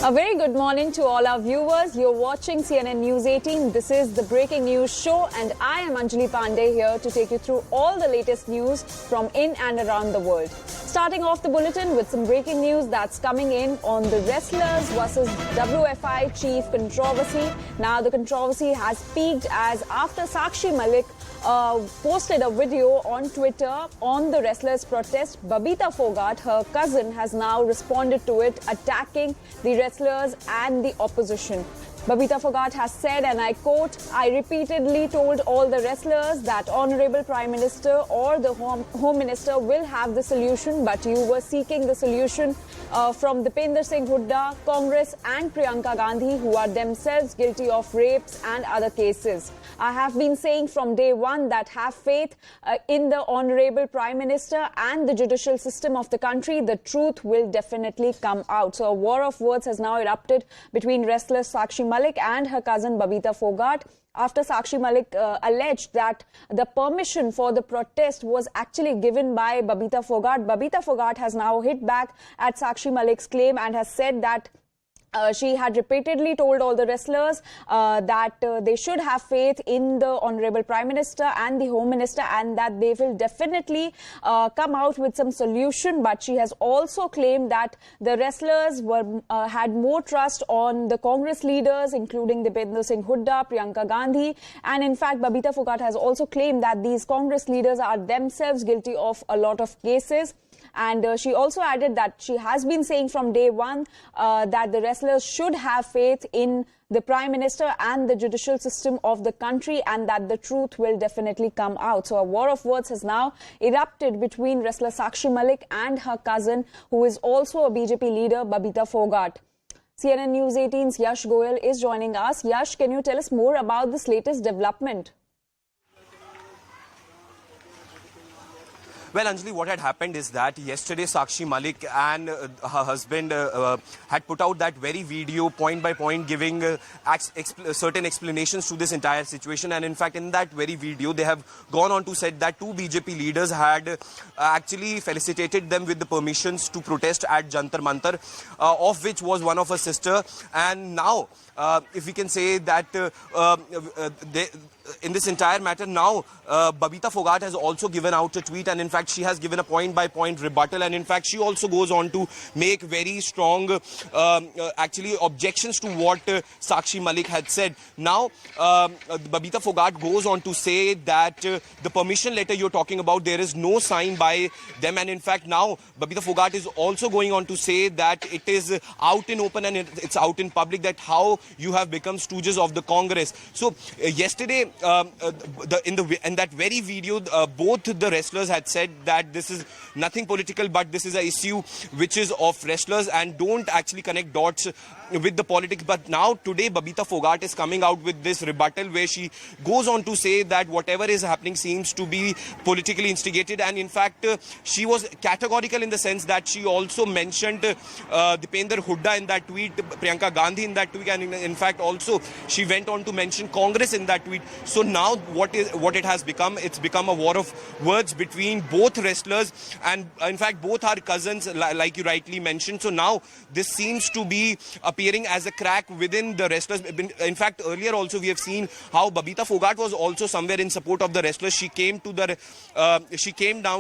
A very good morning to all our viewers. You're watching CNN News 18. This is the Breaking News Show and I am Anjali Pandey here to take you through all the latest news from in and around the world. Starting off the bulletin with some breaking news that's coming in on the wrestlers versus WFI chief controversy. Now the controversy has peaked as after Sakshi Malik posted a video on Twitter on the wrestlers' protest. Babita Phogat, her cousin, has now responded to it, attacking the wrestlers and the opposition. Babita Phogat has said, and I quote, "I repeatedly told all the wrestlers that Honorable Prime Minister or the Home Minister will have the solution, but you were seeking the solution from Dipender Singh Hooda, Congress and Priyanka Gandhi, who are themselves guilty of rapes and other cases. I have been saying from day one that have faith in the Honorable Prime Minister and the judicial system of the country. The truth will definitely come out." So a war of words has now erupted between wrestler Sakshi Malik and her cousin Babita Phogat after Sakshi Malik alleged that the permission for the protest was actually given by Babita Phogat. Babita Phogat has now hit back at Sakshi Malik's claim and has said that she had repeatedly told all the wrestlers that they should have faith in the Honorable Prime Minister and the Home Minister and that they will definitely come out with some solution. But she has also claimed that the wrestlers had more trust on the Congress leaders, including Dipender Singh Hooda, Priyanka Gandhi. And in fact, Babita Phogat has also claimed that these Congress leaders are themselves guilty of a lot of cases. And she also added that she has been saying from day one that the wrestlers should have faith in the Prime Minister and the judicial system of the country and that the truth will definitely come out. So a war of words has now erupted between wrestler Sakshi Malik and her cousin, who is also a BJP leader, Babita Phogat. CNN News 18's Yash Goyal is joining us. Yash, can you tell us more about this latest development? Well, Anjali, what had happened is that yesterday Sakshi Malik and her husband had put out that very video point by point giving certain explanations to this entire situation. And in fact, in that very video, they have gone on to said that two BJP leaders had actually felicitated them with the permissions to protest at Jantar Mantar, of which was one of her sister. And now, if we can say that in this entire matter now, Babita Phogat has also given out a tweet, and in fact she has given a point-by-point rebuttal, and in fact she also goes on to make very strong actually objections to what Sakshi Malik had said. Now Babita Phogat goes on to say that the permission letter you're talking about, there is no sign by them, and in fact now Babita Phogat is also going on to say that it is out in open and it's out in public that how you have become stooges of the Congress. So yesterday in that very video, both the wrestlers had said that this is nothing political, but this is an issue which is of wrestlers and don't actually connect dots with the politics. But now today Babita Phogat is coming out with this rebuttal where she goes on to say that whatever is happening seems to be politically instigated, and in fact she was categorical in the sense that she also mentioned Dipender Hooda in that tweet, Priyanka Gandhi in that tweet, and in fact also she went on to mention Congress in that tweet. So now what it has become, it's become a war of words between both wrestlers, and in fact both are cousins like you rightly mentioned. So now this seems to be appearing as a crack within the wrestlers. In fact earlier also we have seen how Babita Phogat was also somewhere in support of the wrestlers. She came down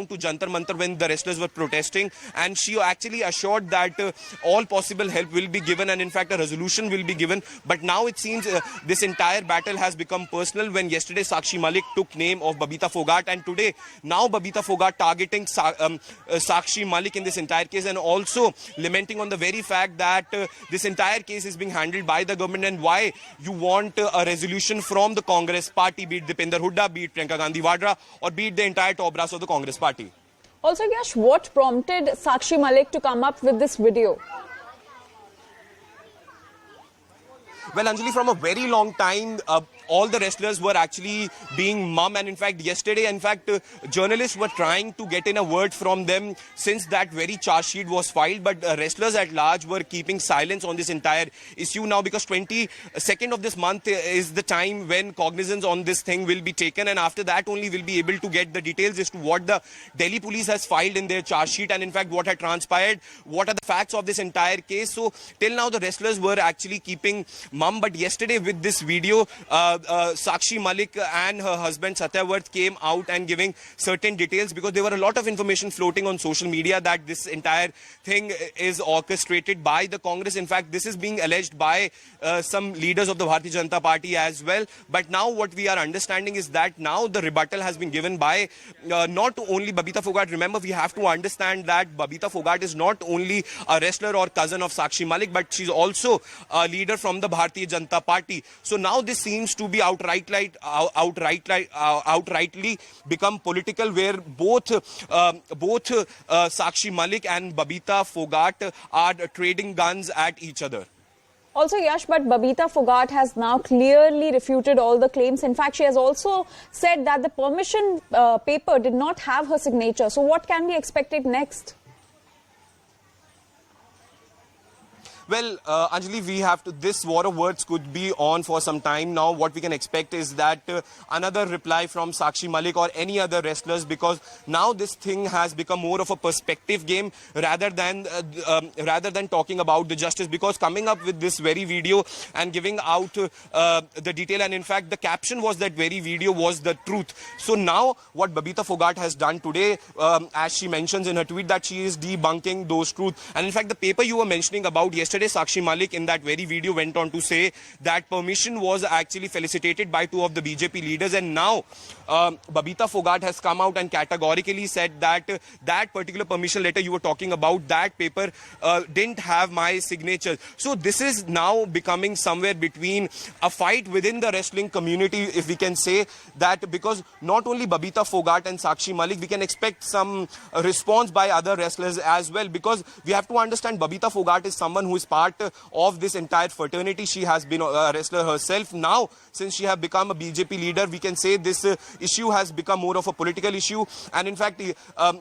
to Jantar Mantar when the wrestlers were protesting, and she actually assured that all possible help will be given and in fact a resolution will be given. But now it seems this entire battle has become personal when yesterday Sakshi Malik took name of Babita Phogat, and today now Babita Phogat targeting Sakshi Malik in this entire case, and also lamenting on the very fact that this entire case is being handled by the government, and why you want a resolution from the Congress party, be it Dipender Hooda, be it Priyanka Gandhi Vadra, or be it the entire top brass of the Congress party. Also, Yash, what prompted Sakshi Malik to come up with this video? Well, Anjali, from a very long time, all the wrestlers were actually being mum, and in fact, yesterday, journalists were trying to get in a word from them since that very charge sheet was filed, but wrestlers at large were keeping silence on this entire issue now, because 22nd of this month is the time when cognizance on this thing will be taken, and after that only we'll be able to get the details as to what the Delhi police has filed in their charge sheet, and in fact what had transpired, what are the facts of this entire case. So till now the wrestlers were actually keeping mum, but yesterday with this video, Sakshi Malik and her husband Satyawart came out and giving certain details, because there were a lot of information floating on social media that this entire thing is orchestrated by the Congress. In fact, this is being alleged by some leaders of the Bharatiya Janata Party as well. But now what we are understanding is that now the rebuttal has been given by not only Babita Phogat. Remember, we have to understand that Babita Phogat is not only a wrestler or cousin of Sakshi Malik, but she's also a leader from the Bharatiya Janata Party. So now this seems to be outrightly become political, where both Sakshi Malik and Babita Phogat are trading guns at each other. Also, Yash, but Babita Phogat has now clearly refuted all the claims. In fact, she has also said that the permission paper did not have her signature. So what can be expected next? Well, Anjali, we have to, this war of words could be on for some time now. What we can expect is that another reply from Sakshi Malik or any other wrestlers, because now this thing has become more of a perspective game rather than talking about the justice, because coming up with this very video and giving out the detail, and in fact the caption was that very video was the truth. So now what Babita Phogat has done today, as she mentions in her tweet, that she is debunking those truths. And in fact the paper you were mentioning about yesterday, Sakshi Malik in that very video went on to say that permission was actually felicitated by two of the BJP leaders, and now Babita Phogat has come out and categorically said that that particular permission letter you were talking about, that paper didn't have my signature. So this is now becoming somewhere between a fight within the wrestling community, if we can say that, because not only Babita Phogat and Sakshi Malik, we can expect some response by other wrestlers as well, because we have to understand Babita Phogat is someone who is part of this entire fraternity. She has been a wrestler herself. Now, since she has become a BJP leader, we can say this issue has become more of a political issue. And in fact,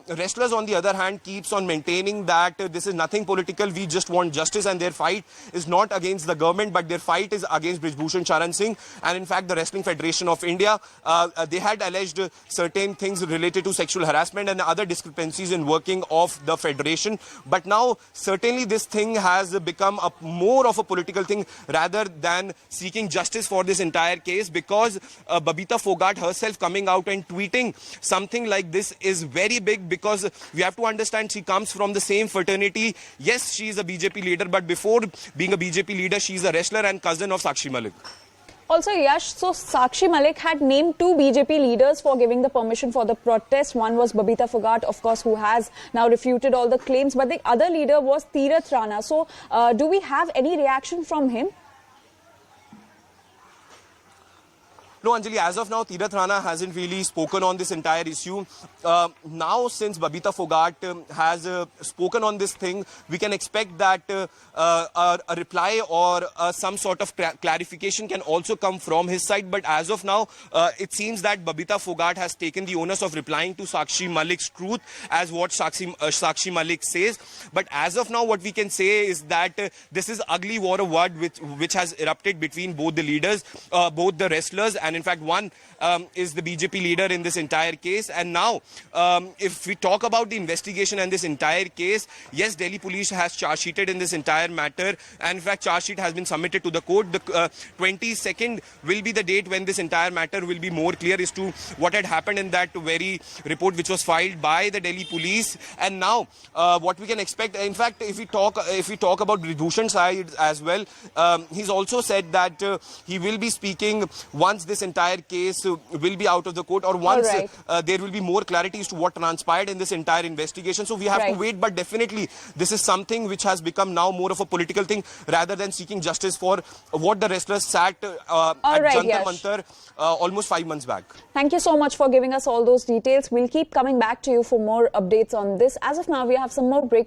wrestlers on the other hand keeps on maintaining that this is nothing political. We just want justice, and their fight is not against the government, but their fight is against Brij Bhushan Sharan Singh. And in fact, the Wrestling Federation of India, they had alleged certain things related to sexual harassment and other discrepancies in working of the federation. But now, certainly this thing has become more of a political thing rather than seeking justice for this entire case, because Babita Phogat herself coming out and tweeting something like this is very big, because we have to understand she comes from the same fraternity. Yes, she is a BJP leader, but before being a BJP leader, she is a wrestler and cousin of Sakshi Malik. Also, Yash, so Sakshi Malik had named two BJP leaders for giving the permission for the protest. One was Babita Phogat, of course, who has now refuted all the claims. But the other leader was Tirath Rana. So do we have any reaction from him? No, Anjali, as of now, Tirath Rana hasn't really spoken on this entire issue. Now, since Babita Phogat has spoken on this thing, we can expect that a reply or some sort of clarification can also come from his side. But as of now, it seems that Babita Phogat has taken the onus of replying to Sakshi Malik's truth, as what Sakshi Malik says. But as of now, what we can say is that this is ugly war of words which has erupted between both the leaders, both the wrestlers, and in fact one is the BJP leader in this entire case. And now if we talk about the investigation and this entire case, yes, Delhi police has charge sheeted in this entire matter, and in fact charge sheet has been submitted to the court. The 22nd will be the date when this entire matter will be more clear as to what had happened in that very report which was filed by the Delhi police. And now what we can expect, in fact, if we talk about Brij Bhushan side as well, he's also said that he will be speaking once this entire case will be out of the court, or once there will be more clarity as to what transpired in this entire investigation. So we have to wait, but definitely this is something which has become now more of a political thing rather than seeking justice for what the wrestlers sat at Jantar Mantar almost 5 months back. Thank you so much for giving us all those details. We'll keep coming back to you for more updates on this. As of now, we have some more break.